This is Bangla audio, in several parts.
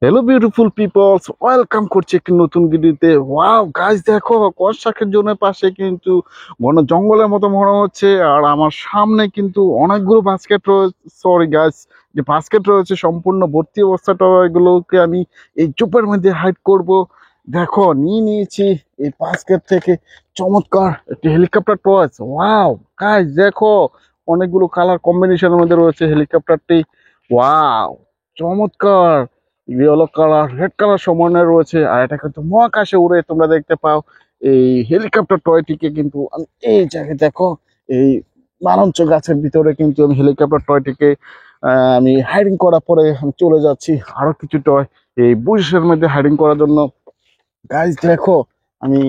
হ্যালো বিউটিফুল পিপলস, ওয়েলকাম করছি একটি নতুন ভিডিওতে। ওয়াও গাইস, দেখো কনস্ট্রাকশন জোনের পাশে কিন্তু ঘন জঙ্গলের মতো মনে হচ্ছে। আর আমার সামনে কিন্তু অনেকগুলো বাস্কেট রয়েছে, সরি গাইস, যে বাস্কেট রয়েছে সম্পূর্ণ ভর্তি অবস্থাটা, এগুলোকে আমি এই চুপের মধ্যে হাইড করব। দেখো নিয়ে নিয়েছি এই বাস্কেট থেকে চমৎকার একটি হেলিকপ্টার টয়েস। ওয়াও গাইস দেখো, অনেকগুলো কালার কম্বিনেশনের মধ্যে রয়েছে হেলিকপ্টারটি। ওয়াও চমৎকার, ইয়েলো কালার রেড কালার সমন্বয় রয়েছে। আর এটা কিন্তু মহাকাশে উড়ে তোমরা দেখতে পাও। এই হেলিকপ্টার টয়টিকে কিন্তু আমি এই জায়গায় দেখো, এই মালঞ্চ গাছের ভিতরে কিন্তু আমি হেলিকপ্টার টয়টিকে আমি হাইডিং করার পরে আমি চলে যাচ্ছি আরো কিছু টয় এই বুশের মধ্যে হাইডিং করার জন্য। গাইজ দেখো, আমি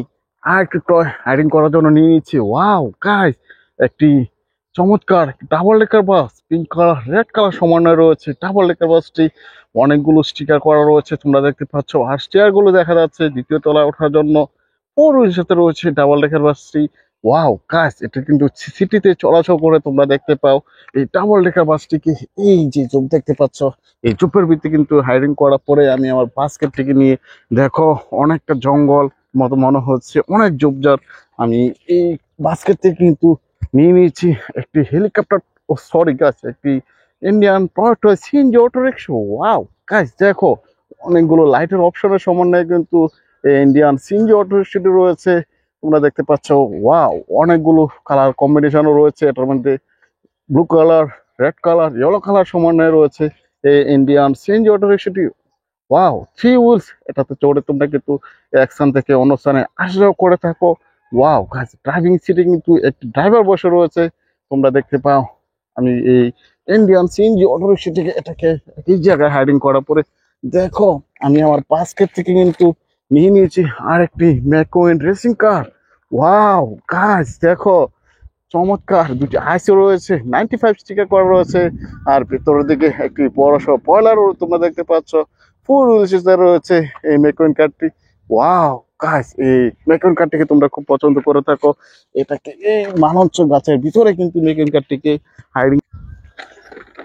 আর একটু টয় হাইডিং করার জন্য নিয়ে নিচ্ছি। ওয়াও গাইজ, একটি চমৎকার ডাবল ডেকার বাস, পিঙ্ক কালার রেড কালার সমন্বয় রয়েছে। ডাবল ডেকার বাসটি অনেকগুলো স্টিকার করা রয়েছে তোমরা দেখতে পাচ্ছ। আর স্টিয়ার গুলো দেখা যাচ্ছে দ্বিতীয় তলায় ওঠার জন্য। পুরো সাথে রয়েছে ডাবল ডেকার বাসটি। ওয়াও গাইজ, এটা কিন্তু সিটিতে চলাচল করে তোমরা দেখতে পাও এই ডাবল ডেকার বাসটিকে। এই যে চোখ দেখতে পাচ্ছ, এই চোপের ভিত্তি কিন্তু হাইডিং করার পরে আমি আমার বাস্কেটটিকে নিয়ে, দেখো অনেকটা জঙ্গল মতো মনে হচ্ছে, অনেক ঝোপঝাড়। আমি এই বাস্কেট থেকে কিন্তু নিয়ে নিয়েছি একটি হেলিকপ্টার, ও সরি গাছ, একটি Indian Toyota CNG auto rickshaw. Wow গাছ দেখো, অনেকগুলো লাইটের অপশনের সমন্বয়ে কিন্তু ইন্ডিয়ান সিএনজি অটো রিক্সাটি রয়েছে তোমরা দেখতে পাচ্ছ। ওয়াও, অনেকগুলো কালার কম্বিনেশনও রয়েছে এটার মধ্যে। Blue colour, red colour, yellow colour সমন্বয়ে রয়েছে এই ইন্ডিয়ান সিএনজি অটো রিক্সাটি। ওয়াও, থ্রি হুইলস, এটাতে চড়ে তোমরা কিন্তু এক স্থান থেকে অন্য স্থানে আসা যাওয়া করে থাকো। ওয়াও গাইস, ড্রাইভিং সিটে কিন্তু একটি ড্রাইভার বসে রয়েছে তোমরা দেখতে পাও। আমি এই ইন্ডিয়ান সিএনজি অটো রিক্সাটিকে এটাকে এই জায়গায় হাইডিং করার পরে, দেখো আমি আমার বাস্কেট থেকে কিন্তু নিয়ে নিয়েছি আরেকটি ম্যাকোয়েন রেসিং কার। ওয়াও গাইস দেখো, চমৎকার দুটি আইসি রয়েছে, 95 স্টিকার করা রয়েছে। আর ভেতরের দিকে একটি বড় সড় পয়লারও তোমরা দেখতে পাচ্ছ। ফুল রয়েছে এই মেকুইন কারটি। ওয়াও গাইস, এই মেকুইন কারটিকে তোমরা খুব পছন্দ করে থাকো। এটাকে এই মালঞ্চ গাছের ভিতরে কিন্তু মেকুইন কারটিকে হাইডিং।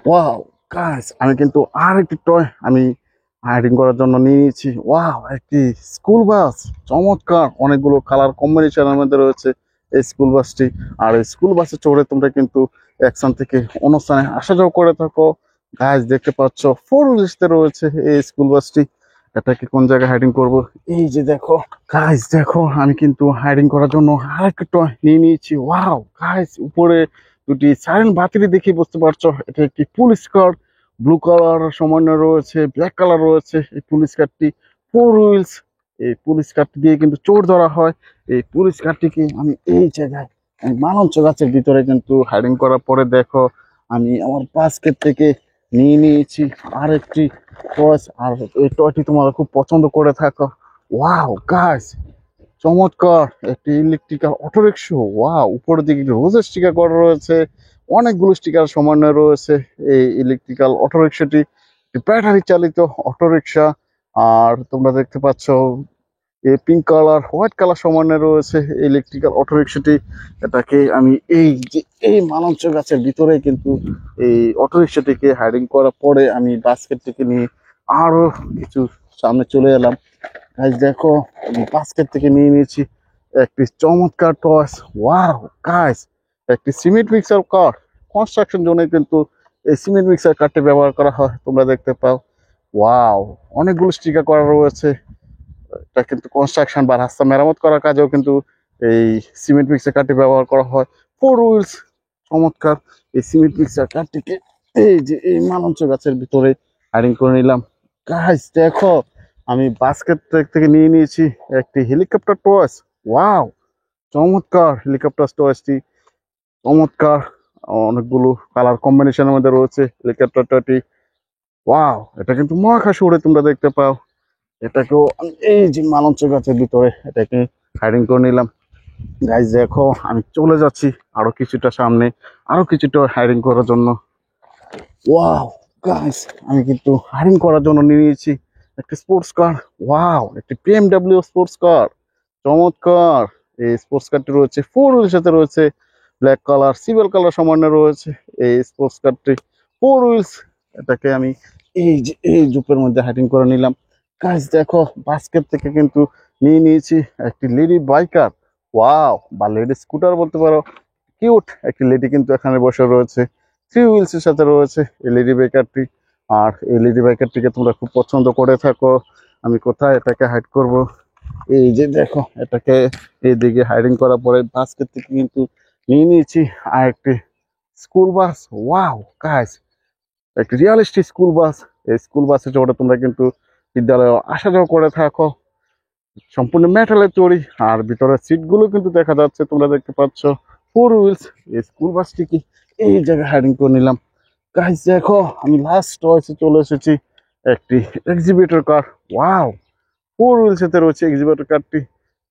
ওয়াও গাইস, আমি কিন্তু আর একটি টয় আমি হাইডিং করার জন্য নিয়ে নিয়েছি। ওয়াও, একটি স্কুল বাস, চমৎকার অনেকগুলো কালার কম্বিনেশনের মধ্যে রয়েছে এই স্কুল বাসটি। আর এই স্কুল বাসে চড়ে তোমরা কিন্তু এক স্থান থেকে অন্য স্থানে আসা যাওয়া করে থাকো। গাইস দেখতে পাচ্ছ ফোর হুইলসতে রয়েছে এই স্কুল বাসটি। এটাকে কোন জায়গায় হাইডিং করব, এই যে দেখো গাইস দেখো, আমি কিন্তু হাইডিং করার জন্য আরেকটা টয় নিয়ে নিয়েছি। ওয়াও গাইস, উপরে দুটি সাইরেন বাতিরি দেখে বুঝতে পারছো এটা একটি পুলিশ কার। ব্লু কালার সমন্বয় রয়েছে, ব্ল্যাক কালার রয়েছে এই পুলিশ কারটি। ফোর হুইলস, এই পুলিশ কারটি দিয়ে কিন্তু চোর ধরা হয়। এই পুলিশ কারটিকে আমি এই জায়গায় আমি মালঞ্চ গাছের ভিতরে কিন্তু হাইডিং করার পরে, দেখো আমি আমার বাস্কেট থেকে নিয়ে নিয়েছি আরেকটি টয়। আর এই টয়টি তোমরা খুব পছন্দ করে থাকো। ওয়াও গাইস, চমৎকার একটি ইলেকট্রিক্যাল অটোরিকশা। ওয়াও, উপরের দিকে রোজের স্টিকার করা রয়েছে, অনেকগুলো স্টিকার সমন্বয় রয়েছে এই ইলেকট্রিক্যাল অটোরিকশাটি। ব্যাটারি চালিত অটোরিকশা। আর তোমরা দেখতে পাচ্ছ এই পিঙ্ক কালার হোয়াইট কালার সমন্বয় রয়েছে ইলেকট্রিক্যাল অটোরিকশাটি। এটাকে আমি এই যে এই মালঞ্চ গাছের ভিতরে কিন্তু এই অটোরিকশাটিকে হাইডিং করার পরে আমি বাস্কেটটিকে নিয়ে আরো কিছু সামনে চলে এলাম। গাইস দেখো, আমি বাস্কেট থেকে নিয়ে নিয়েছি একটি চমৎকার টয়স। ওয়াও গাইস, একটি সিমেন্ট মিক্সার কার। কনস্ট্রাকশন জোনে কিন্তু এই সিমেন্ট মিক্সার কারটি ব্যবহার করা হয় তোমরা দেখতে পাও। ওয়াও, অনেকগুলো স্টিকার করা রয়েছে। এটা কিন্তু কনস্ট্রাকশন বা রাস্তা মেরামত করার কাজেও কিন্তু এই সিমেন্ট মিক্সার কারটি ব্যবহার করা হয়। ফোর হুইলস, চমৎকার এই সিমেন্ট মিক্সার কারটিকে এই যে এই মালঞ্চ গাছের ভিতরে হাইডিং করে নিলাম। গাইস দেখো, আমি বাস্কেট থেকে নিয়ে নিয়েছি একটি হেলিকপ্টার টয়েস। ওয়াও, চমৎকার হেলিকপ্টার টয়েসটি, চমৎকার অনেকগুলো কালার কম্বিনেশনের মধ্যে রয়েছে হেলিকপ্টারটি। ওয়াও, এটা কিন্তু মহাকাশে উড়ে তোমরা দেখতে পাও। এটাকেও আমি এই যে মালঞ্চ গাছের ভিতরে এটাকে হাইডিং করে নিলাম। গাইজ দেখো, আমি চলে যাচ্ছি আরো কিছুটা সামনে, আরো কিছুটা হাইডিং করার জন্য। ওয়াও গাইস, আমি কিন্তু হাইডিং করার জন্য নিয়ে নিয়েছি একটি স্পোর্টস কার। ওয়াও, একটি বিএমডব্লিউ স্পোর্টস কার, চমৎকার এই স্পোর্টস কারটি রয়েছে ফোর হুইলের সাথে রয়েছে। ব্ল্যাক কালার সিলভার কালার সমন্বয় রয়েছে এই স্পোর্টস কারটি। ফোর হুইলস, এটাকে আমি এই যে এই জুপের মধ্যে হাইডিং করে নিলাম। গাইস দেখো, বাস্কেট থেকে কিন্তু নিয়ে নিয়েছি একটি লেডি বাইকার, ওয়াও, বা লেডি স্কুটার বলতে পারো। কিউট একটি লেডি কিন্তু এখানে বসে রয়েছে, থ্রি হুইলস এর সাথে রয়েছে এই লেডি বাইকারটি। আর এই লেডি বাইকারটিকে তোমরা খুব পছন্দ করে থাকো। আমি কোথায় এটাকে হাইড করব? এই যে দেখো, এটাকে এইদিকে হাইডিং করার পরে বাস্কেট থেকে কিন্তু নিয়ে নিয়েছি আর একটি স্কুল বাস। ওয়াও গাইস, একটি রিয়ালিস্টিক স্কুল বাস। এই স্কুল বাসে চড়ে তোমরা কিন্তু বিদ্যালয়ে আসা যাওয়া করে থাকো। সম্পূর্ণ মেটালের তৈরি, আর ভিতরের সিটগুলো কিন্তু দেখা যাচ্ছে, তোমরা দেখতে পাচ্ছ ফোর হুইলস। এই স্কুল বাসটিকে এই জায়গায় হাইডিং করে নিলাম। গাইস দেখো, আমি লাস্ট টয়েসে চলে এসেছি, একটি এক্সিবিটর কার। ওয়াও, ফোর হুইলস এতে রয়েছে এক্সিবিটর কারটি,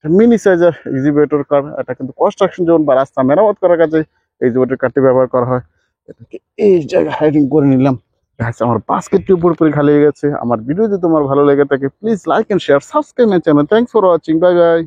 মিনি সাইজের এক্সিবিটর কার। এটা কিন্তু কনস্ট্রাকশন জোন বা রাস্তা মেরামত করার কাজে এক্সিবিটর কারটি ব্যবহার করা হয়। এটাকে এই জায়গায় হাইডিং করে নিলাম। গাইস, আমার বাস্কেটটি পুরোপুরি খালি হয়ে গেছে। আমার ভিডিও যদি তোমার ভালো লেগে থাকে, please like and share, subscribe my channel. Thanks for watching, bye by.